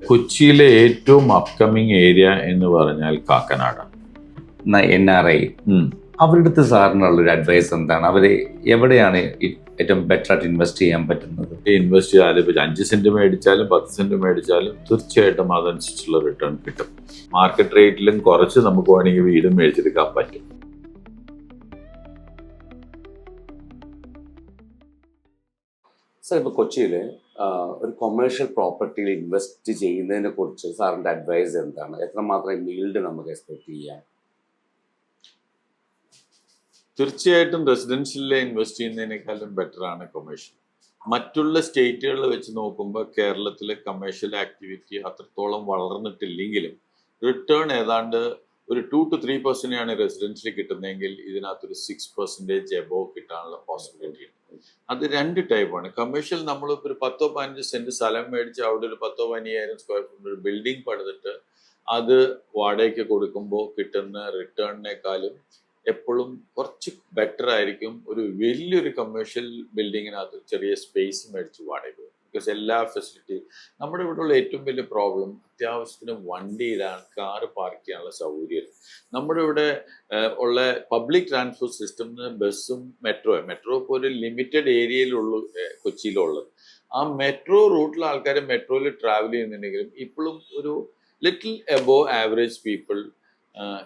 കൊച്ചിയിലെ ഏറ്റവും upcoming area എന്ന് പറഞ്ഞാൽ കാക്കനാടാണ്. NRI അവരുടെ അടുത്ത് സാറിനുള്ള ഒരു അഡ്വൈസ് എന്താണ്? അവര് എവിടെയാണ് ഏറ്റവും ബെറ്റർ ആയിട്ട് ഇൻവെസ്റ്റ് ചെയ്യാൻ പറ്റുന്നത്? ഇൻവെസ്റ്റ് ചെയ്യാതെ 5 സെന്റ് മേടിച്ചാലും 10 സെന്റ് മേടിച്ചാലും തീർച്ചയായിട്ടും അതനുസരിച്ചുള്ള റിട്ടേൺ കിട്ടും. മാർക്കറ്റ് റേറ്റിലും കുറച്ച് നമുക്ക് വേണമെങ്കിൽ വീടും മേടിച്ചെടുക്കാൻ പറ്റും. സാർ, ഇപ്പോൾ കൊച്ചിയിൽ ഒരു കൊമേഴ്ഷ്യൽ പ്രോപ്പർട്ടിയിൽ ഇൻവെസ്റ്റ് ചെയ്യുന്നതിനെ കുറിച്ച് സാറിൻ്റെ അഡ്വൈസ് എന്താണ്? എത്രമാത്രം ഈൽഡ് നമുക്ക് എക്സ്പെക്ട് ചെയ്യാം? തീർച്ചയായിട്ടും റെസിഡൻഷ്യലിൽ ഇൻവെസ്റ്റ് ചെയ്യുന്നതിനേക്കാളും ബെറ്റർ ആണ് കൊമേഴ്ഷ്യൽ. മറ്റുള്ള സ്റ്റേറ്റുകളിൽ വെച്ച് നോക്കുമ്പോൾ കേരളത്തിലെ കമേഴ്ഷ്യൽ ആക്ടിവിറ്റി അത്രത്തോളം വളർന്നിട്ടില്ലെങ്കിലും റിട്ടേൺ ഏതാണ്ട് ഒരു 2 to 3% റെസിഡൻഷ്യൽ കിട്ടുന്നതെങ്കിൽ ഇതിനകത്തൊരു 6% എബോവ് കിട്ടാനുള്ള പോസിബിലിറ്റി ഉണ്ട്. അത് 2 ടൈപ്പാണ്. കമേഴ്ഷ്യൽ നമ്മൾ ഒരു 10-15 സെന്റ് സ്ഥലം മേടിച്ച് അവിടെ ഒരു 10-15,000 സ്ക്വയർ ഫീറ്റ് ഒരു ബിൽഡിംഗ് പണിതിട്ട് അത് വാടകയ്ക്ക് കൊടുക്കുമ്പോൾ കിട്ടുന്ന റിട്ടേണിനേക്കാളും എപ്പോഴും കുറച്ച് ബെറ്റർ ആയിരിക്കും ഒരു വലിയൊരു കമേഴ്ഷ്യൽ ബിൽഡിങ്ങിനകത്ത് ചെറിയ സ്പേസ് മേടിച്ച് വാടക. ബിക്കോസ് എല്ലാ ഫെസിലിറ്റി നമ്മുടെ ഇവിടെയുള്ള ഏറ്റവും വലിയ പ്രോബ്ലം അത്യാവശ്യത്തിന് വണ്ടി ഇടാൻ കാറ് പാർക്ക് ചെയ്യാനുള്ള സൗകര്യം. നമ്മുടെ ഇവിടെ ഉള്ള പബ്ലിക് ട്രാൻസ്പോർട്ട് സിസ്റ്റം ബസ്സും മെട്രോ ഇപ്പോൾ ഒരു ലിമിറ്റഡ് ഏരിയയിലുള്ളൂ കൊച്ചിയിലുള്ളത്. ആ മെട്രോ റൂട്ടിലെ ആൾക്കാർ മെട്രോയിൽ ട്രാവൽ ചെയ്യുന്നുണ്ടെങ്കിലും ഇപ്പോഴും ഒരു ലിറ്റിൽ എബോവ് ആവറേജ് പീപ്പിൾ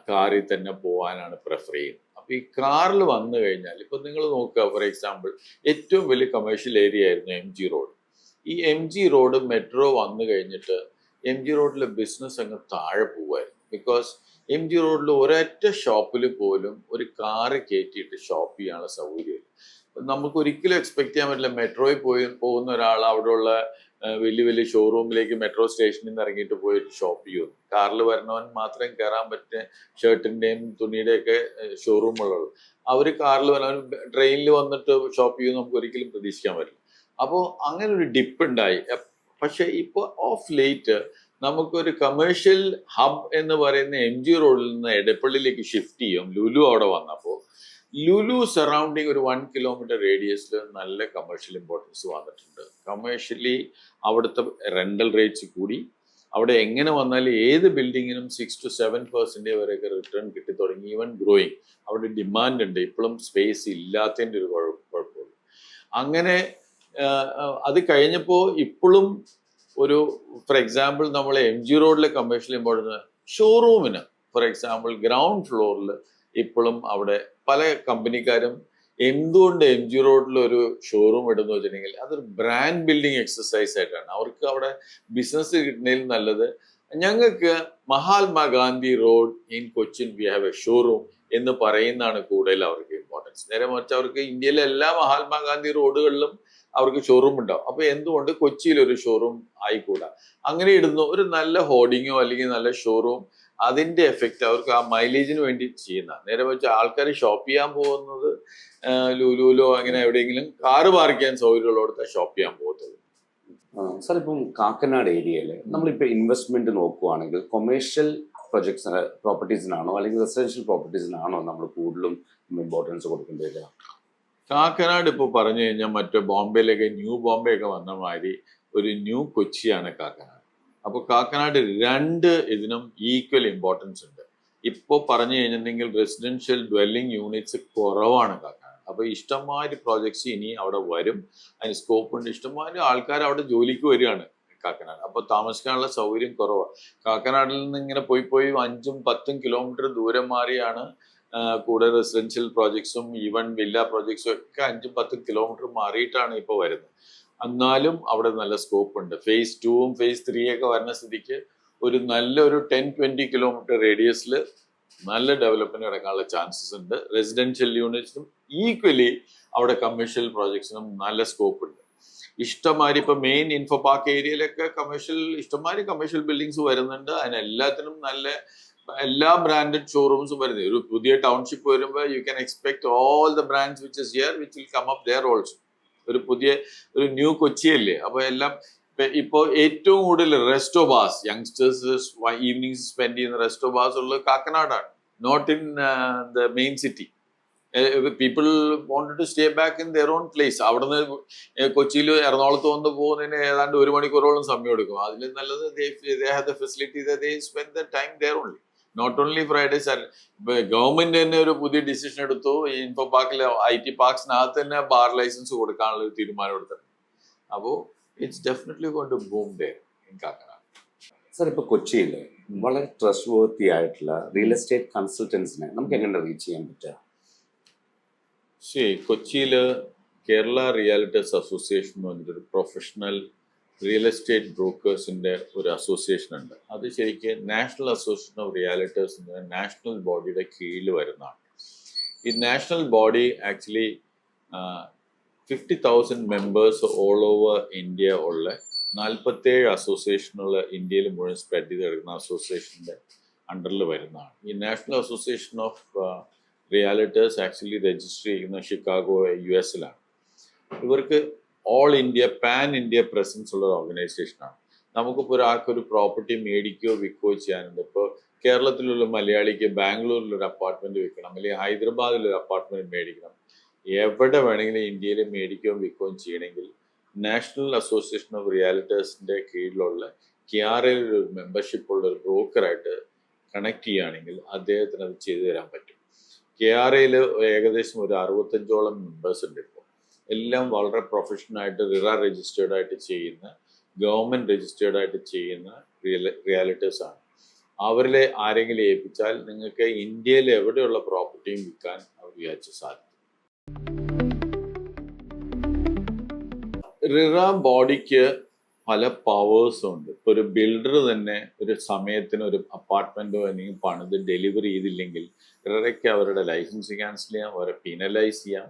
കാറിൽ തന്നെ പോകാനാണ് പ്രിഫർ ചെയ്യുന്നത്. അപ്പോൾ ഈ കാറിൽ വന്നു കഴിഞ്ഞാൽ ഇപ്പോൾ നിങ്ങൾ നോക്കുക, ഫോർ എക്സാമ്പിൾ ഏറ്റവും വലിയ കമേഴ്ഷ്യൽ ഏരിയ ആയിരുന്നു MG റോഡ്. ഈ MG റോഡ് മെട്രോ വന്നു കഴിഞ്ഞിട്ട് MG റോഡിലെ ബിസിനസ് അങ്ങ് താഴെ പോവായിരുന്നു. ബിക്കോസ് MG റോഡിൽ ഒരൊറ്റ ഷോപ്പിൽ പോലും ഒരു കാറ് കയറ്റിയിട്ട് ഷോപ്പ് ചെയ്യാനുള്ള സൗകര്യമില്ല. നമുക്ക് ഒരിക്കലും എക്സ്പെക്ട് ചെയ്യാൻ പറ്റില്ല മെട്രോയിൽ പോകുന്ന ഒരാൾ അവിടെയുള്ള വലിയ വലിയ ഷോറൂമിലേക്ക് മെട്രോ സ്റ്റേഷനിൽ നിന്ന് ഇറങ്ങിയിട്ട് പോയിട്ട് ഷോപ്പ് ചെയ്യും. കാറിൽ വരണവൻ മാത്രം കയറാൻ പറ്റിയ ഷർട്ടിൻ്റെയും തുണിയുടെയൊക്കെ ഷോറൂമുള്ളത്. അവർ കാറിൽ വരാൻ ട്രെയിനിൽ വന്നിട്ട് ഷോപ്പ് ചെയ്യുമെന്ന് നമുക്ക് ഒരിക്കലും പ്രതീക്ഷിക്കാൻ പറ്റില്ല. അപ്പോൾ അങ്ങനെ ഒരു ഡിപ്പ് ഉണ്ടായി. പക്ഷെ ഇപ്പോൾ ഓഫ് ലേറ്റ് നമുക്കൊരു കമേഴ്ഷ്യൽ ഹബ് എന്ന് പറയുന്ന MG റോഡിൽ നിന്ന് എടപ്പള്ളിയിലേക്ക് ഷിഫ്റ്റ് ചെയ്യും. ലുലു അവിടെ വന്നപ്പോൾ ലുലു സറൗണ്ടിങ് ഒരു 1 കിലോമീറ്റർ റേഡിയസിൽ നല്ല കമേഴ്ഷ്യൽ ഇമ്പോർട്ടൻസ് വന്നിട്ടുണ്ട്. കമേഴ്ഷ്യലി അവിടുത്തെ റെന്റൽ റേറ്റ്സ് കൂടി. അവിടെ എങ്ങനെ വന്നാലും ഏത് ബിൽഡിങ്ങിനും 6 to 7% വരെയൊക്കെ റിട്ടേൺ കിട്ടി തുടങ്ങി. Even growing. അവിടെ ഡിമാൻഡ് ഉണ്ട്. ഇപ്പോഴും സ്പേസ് ഇല്ലാത്തതിൻ്റെ ഒരു കുഴപ്പമുള്ളൂ. അങ്ങനെ അത് കഴിഞ്ഞപ്പോൾ ഇപ്പോഴും ഒരു ഫോർ എക്സാമ്പിൾ നമ്മൾ MG റോഡിലെ കമേഴ്ഷ്യൽ ഇമ്പോർട്ടൻസ് ഷോറൂമിന് ഫോർ എക്സാമ്പിൾ ഗ്രൗണ്ട് ഫ്ലോറിൽ ഇപ്പോഴും അവിടെ പല കമ്പനിക്കാരും എന്തുകൊണ്ട് MG റോഡിൽ ഒരു ഷോറൂം ഇടുന്നു വെച്ചിട്ടുണ്ടെങ്കിൽ അതൊരു ബ്രാൻഡ് ബിൽഡിംഗ് എക്സസൈസ് ആയിട്ടാണ്. അവർക്ക് അവിടെ ബിസിനസ് കിട്ടുന്നതിൽ നല്ലത് ഞങ്ങൾക്ക് Mahatma Gandhi road in Cochin we have A showroom എന്ന് പറയുന്നതാണ് കൂടുതൽ അവർക്ക് ഇമ്പോർട്ടൻസ്. നേരെ മറിച്ച് അവർക്ക് ഇന്ത്യയിലെ എല്ലാ മഹാത്മാഗാന്ധി റോഡുകളിലും അവർക്ക് ഷോറൂം ഉണ്ടാവും. അപ്പൊ എന്തുകൊണ്ട് കൊച്ചിയിൽ ഒരു ഷോറൂം ആയിക്കൂടാ? അങ്ങനെ ഇടുന്നു ഒരു നല്ല ഹോർഡിങ്ങോ അല്ലെങ്കിൽ നല്ല ഷോറൂം. അതിന്റെ എഫക്റ്റ് അവർക്ക് ആ മൈലേജിന് വേണ്ടി ചെയ്യുന്ന. നേരെ വെച്ച് ആൾക്കാർ ഷോപ്പ് ചെയ്യാൻ പോകുന്നത് ലുലുലോ അങ്ങനെ എവിടെയെങ്കിലും കാറ് പാർക്ക് ചെയ്യാൻ സൗകര്യമുള്ളടത്ത് ഷോപ്പ് ചെയ്യാൻ പോകത്തുള്ളൂ. സാർ, ഇപ്പം കാക്കനാട് ഏരിയയിൽ നമ്മളിപ്പോൾ ഇൻവെസ്റ്റ്മെന്റ് നോക്കുവാണെങ്കിൽ കൊമേഴ്ഷ്യൽ പ്രോപ്പർട്ടീസിനാണോ അല്ലെങ്കിൽ റെസിഡൻഷ്യൽ പ്രോപ്പർട്ടീസിനാണോ നമ്മൾ കൂടുതലും ഇമ്പോർട്ടൻസ് കൊടുക്കേണ്ടത്? കാക്കനാട് ഇപ്പോൾ പറഞ്ഞു കഴിഞ്ഞാൽ മറ്റേ ബോംബെയിലൊക്കെ ന്യൂ ബോംബെ ഒക്കെ വന്ന മാതിരി ഒരു ന്യൂ കൊച്ചിയാണ് കാക്കനാട്. അപ്പോൾ കാക്കനാട് 2 ഇതിനും ഈക്വൽ ഇമ്പോർട്ടൻസ് ഉണ്ട്. ഇപ്പോൾ പറഞ്ഞു കഴിഞ്ഞിട്ടുണ്ടെങ്കിൽ റെസിഡൻഷ്യൽ ഡ്വെല്ലിംഗ് യൂണിറ്റ്സ് കുറവാണ് കാക്കനാട്. അപ്പോൾ ഇഷ്ടംമാതിരി പ്രോജക്ട്സ് ഇനി അവിടെ വരും. അതിന് സ്കോപ്പ് ഉണ്ട്. ഇഷ്ടംമാതിരി ആൾക്കാർ അവിടെ ജോലിക്ക് വരികയാണ് കാക്കനാട്. അപ്പോൾ താമസിക്കാനുള്ള സൗകര്യം കുറവാണ്. കാക്കനാടിൽ നിന്ന് ഇങ്ങനെ പോയി 5-10 കിലോമീറ്റർ ദൂരം മാറിയാണ് കൂടെ റെസിഡൻഷ്യൽ പ്രോജക്ട്സും ഈവൻ വില്ല പ്രോജക്ട്സും ഒക്കെ 5-10 കിലോമീറ്റർ മാറിയിട്ടാണ് ഇപ്പോൾ വരുന്നത്. എന്നാലും അവിടെ നല്ല സ്കോപ്പ് ഉണ്ട്. phase 2 phase 3 ഒക്കെ വരുന്ന സ്ഥിതിക്ക് ഒരു നല്ലൊരു 10-20 കിലോമീറ്റർ റേഡിയസിൽ നല്ല ഡെവലപ്മെന്റ് നടക്കാനുള്ള ചാൻസസ് ഉണ്ട്. റെസിഡൻഷ്യൽ യൂണിറ്റ്സിനും ഈക്വലി അവിടെ കമേഴ്ഷ്യൽ പ്രോജക്ട്സിനും നല്ല സ്കോപ്പ് ഉണ്ട്. ഇഷ്ടംമാതിരി ഇപ്പൊ മെയിൻ ഇൻഫോ പാർക്ക് ഏരിയയിലൊക്കെ ഇഷ്ടംമാതിരി കമേഴ്ഷ്യൽ ബിൽഡിങ്സ് വരുന്നുണ്ട്. അതിനെല്ലാത്തിനും നല്ല എല്ലാ ബ്രാൻഡഡ് ഷോറൂംസും വരുന്നത്. ഒരു പുതിയ ടൗൺഷിപ്പ് വരുമ്പോൾ you can expect all the brands which is here which will come up there also. ഒരു ന്യൂ കൊച്ചിയല്ലേ. അപ്പൊ എല്ലാം ഇപ്പൊ ഏറ്റവും കൂടുതൽ resto bars youngsters evenings spend ചെയ്യുന്ന റെസ്റ്റോ ബാസ് ഉള്ളത് കാക്കനാടാണ്, not in the main city. People wanted to stay back in their own place. അവിടുന്ന് കൊച്ചിയിൽ എറണാകുളത്ത് വന്ന് പോകുന്നതിന് ഏതാണ്ട് 1 മണിക്കൂറോളം സമയം എടുക്കും. അതിൽ നല്ലത് they have the facility that they spend the time there only. Not only Friday Saturday. Government തന്നെ ഒരു പുതിയ ഡിസിഷൻ എടുത്തു, ഇൻഫോ പാർക്കിലെ IT പാർക്സിനകത്ത് തന്നെ ബാർ ലൈസൻസ് കൊടുക്കാനുള്ള ഒരു തീരുമാനം എടുത്തിട്ടുണ്ട്. അപ്പോൾ it's definitely going to boom there in Kakkanad. Sir ഇപ്പോൾ കൊച്ചിയിൽ വളരെ ട്രസ്റ്റ് വർത്തി ആയിട്ടുള്ള റിയൽ എസ്റ്റേറ്റ് കൺസൾട്ടൻസിനെ നമുക്ക് എങ്ങനെ റീച്ച് ചെയ്യാൻ പറ്റുക? കൊച്ചിയിൽ കേരള റിയാലിറ്റേഴ്സ് അസോസിയേഷൻ എന്ന് പറഞ്ഞിട്ടൊരു പ്രൊഫഷണൽ റിയൽ എസ്റ്റേറ്റ് ബ്രോക്കേഴ്സിൻ്റെ ഒരു അസോസിയേഷൻ ഉണ്ട്. അത് ശരിക്കും നാഷണൽ അസോസിയേഷൻ ഓഫ് റിയാലിറ്റേഴ്സ് എന്ന നാഷണൽ ബോഡിയുടെ കീഴിൽ വരുന്നതാണ്. ഈ national body actually 50,000 members all over India ഉള്ള 47 അസോസിയേഷനുകൾ ഇന്ത്യയിൽ മുഴുവൻ സ്പ്രെഡ് ചെയ്ത് കിടക്കുന്ന അസോസിയേഷൻ്റെ അണ്ടറിൽ വരുന്നതാണ്. ഈ national association of realtors actually register ചെയ്യുന്ന ഷിക്കാഗോ US ഇവർക്ക് all India pan India presence ഉള്ള ഒരു ഓർഗനൈസേഷനാണ്. നമുക്കിപ്പോൾ ഒരാൾക്കൊരു പ്രോപ്പർട്ടി മേടിക്കുകയോ വിൽക്കുകയോ ചെയ്യാനുണ്ട്. ഇപ്പോൾ കേരളത്തിലുള്ള മലയാളിക്ക് ബാംഗ്ലൂരിലൊരു അപ്പാർട്ട്മെന്റ് വിൽക്കണം, അല്ലെങ്കിൽ ഹൈദരാബാദിലൊരു അപ്പാർട്ട്മെന്റ് മേടിക്കണം, എവിടെ വേണമെങ്കിലും ഇന്ത്യയിൽ മേടിക്കുകയും വിൽക്കുകയും ചെയ്യണമെങ്കിൽ നാഷണൽ അസോസിയേഷൻ ഓഫ് റിയാലിറ്റേഴ്സിന്റെ കീഴിലുള്ള KRA ഒരു മെമ്പർഷിപ്പ് ഉള്ള ഒരു ബ്രോക്കറായിട്ട് കണക്ട് ചെയ്യുകയാണെങ്കിൽ അദ്ദേഹത്തിന് അത് ചെയ്തു തരാൻ പറ്റും. KRA ഏകദേശം ഒരു 65ഓളം മെമ്പേഴ്സ് ഉണ്ട്. ഇപ്പോൾ എല്ലാം വളരെ പ്രൊഫഷണലായിട്ട് രജിസ്റ്റേർഡ് ആയിട്ട് ചെയ്യുന്ന, ഗവൺമെന്റ് രജിസ്റ്റേർഡ് ആയിട്ട് ചെയ്യുന്ന റിയാലിറ്റേഴ്സ് ആണ്. അവരിലെ ആരെങ്കിലും ഏൽപ്പിച്ചാൽ നിങ്ങൾക്ക് ഇന്ത്യയിൽ എവിടെയുള്ള പ്രോപ്പർട്ടിയും വിൽക്കാൻ അവർ വിചാരിച്ച് സാധിക്കും. ബോഡിക്ക് പല പവേഴ്സും ഉണ്ട്. ഇപ്പൊ ഒരു ബിൽഡർ തന്നെ ഒരു സമയത്തിന് ഒരു അപ്പാർട്ട്മെന്റോ അല്ലെങ്കിൽ പണിത് ഡെലിവറി ചെയ്തില്ലെങ്കിൽ റിറയ്ക്ക് അവരുടെ ലൈസൻസ് ക്യാൻസൽ ചെയ്യാം, അവരെ പീനലൈസ് ചെയ്യാം.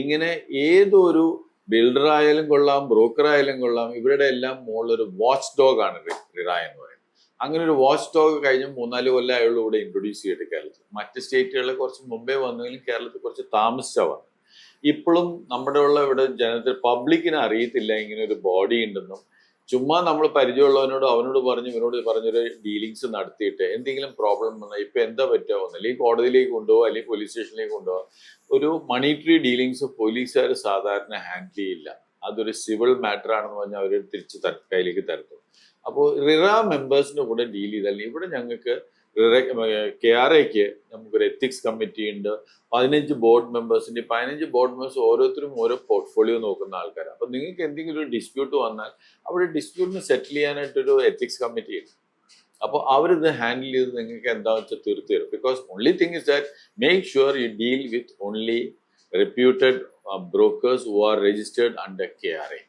ഇങ്ങനെ ഏതൊരു ബിൽഡർ ആയാലും കൊള്ളാം, ബ്രോക്കർ ആയാലും കൊള്ളാം, ഇവരുടെ എല്ലാം മുകളിലൊരു വാച്ച് ഡോഗ് ആണ് റിറ എന്ന് പറയുന്നത്. അങ്ങനെ ഒരു വാച്ച് ഡോഗ് കഴിഞ്ഞ് 3-4 കൊല്ലം അയാളുടെ ഇവിടെ ഇൻട്രൊഡ്യൂസ് ചെയ്തിട്ട് കേരളത്തിൽ. മറ്റ് സ്റ്റേറ്റുകളിൽ കുറച്ച് മുമ്പേ വന്നെങ്കിലും കേരളത്തിൽ കുറച്ച് താമസിച്ചാ വന്നത്. ഇപ്പോഴും നമ്മുടെ ഉള്ള ഇവിടെ ജനത്തിൽ പബ്ലിക്കിന് അറിയത്തില്ല ഇങ്ങനെ ഒരു ബോഡി ഉണ്ടെന്നും. ചുമ്മാ നമ്മൾ പരിചയമുള്ളവനോട് അവനോട് പറഞ്ഞു ഇവനോട് പറഞ്ഞൊരു ഡീലിങ്സ് നടത്തിയിട്ട് എന്തെങ്കിലും പ്രോബ്ലം വന്നാൽ ഇപ്പൊ എന്താ പറ്റുമോ, അല്ലെങ്കിൽ കോടതിയിലേക്ക് കൊണ്ടുപോകുക, അല്ലെങ്കിൽ പോലീസ് സ്റ്റേഷനിലേക്ക് കൊണ്ടുപോകുക. ഒരു മണിറ്ററി ഡീലിങ്സ് പോലീസുകാർ സാധാരണ ഹാൻഡിൽ ചെയ്യില്ല. അതൊരു സിവിൽ മാറ്റർ ആണെന്ന് പറഞ്ഞാൽ അവർ തിരിച്ച് കയ്യിലേക്ക് തരത്തുള്ളൂ. അപ്പോൾ റിറ മെമ്പേഴ്സിന്റെ കൂടെ ഡീൽ ചെയ്താൽ ഇവിടെ ഞങ്ങൾക്ക് KRAക്ക് നമുക്കൊരു എത്തിക്സ് കമ്മിറ്റി ഉണ്ട്. 15 ബോർഡ് മെമ്പേഴ്സിന്റെ 15 ബോർഡ് മെമ്പേഴ്സ് ഓരോരുത്തരും ഓരോ പോർട്ട്ഫോളിയോ നോക്കുന്ന ആൾക്കാരാണ്. അപ്പൊ നിങ്ങൾക്ക് എന്തെങ്കിലും ഒരു ഡിസ്പ്യൂട്ട് വന്നാൽ അവിടെ ഡിസ്പ്യൂട്ടിന് സെറ്റിൽ ചെയ്യാനായിട്ടൊരു എത്തിക്സ് കമ്മിറ്റി ഉണ്ട്. അപ്പോൾ അവരിത് ഹാൻഡിൽ ചെയ്ത് നിങ്ങൾക്ക് എന്താ വെച്ചാൽ തീർത്തു തരും. Because only thing is that make sure you deal with only reputed brokers who are registered under KRA,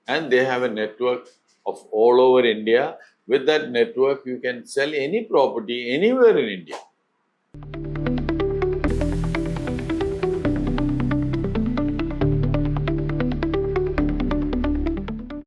and they have a network of all over India. With that network, you can sell any property anywhere in India.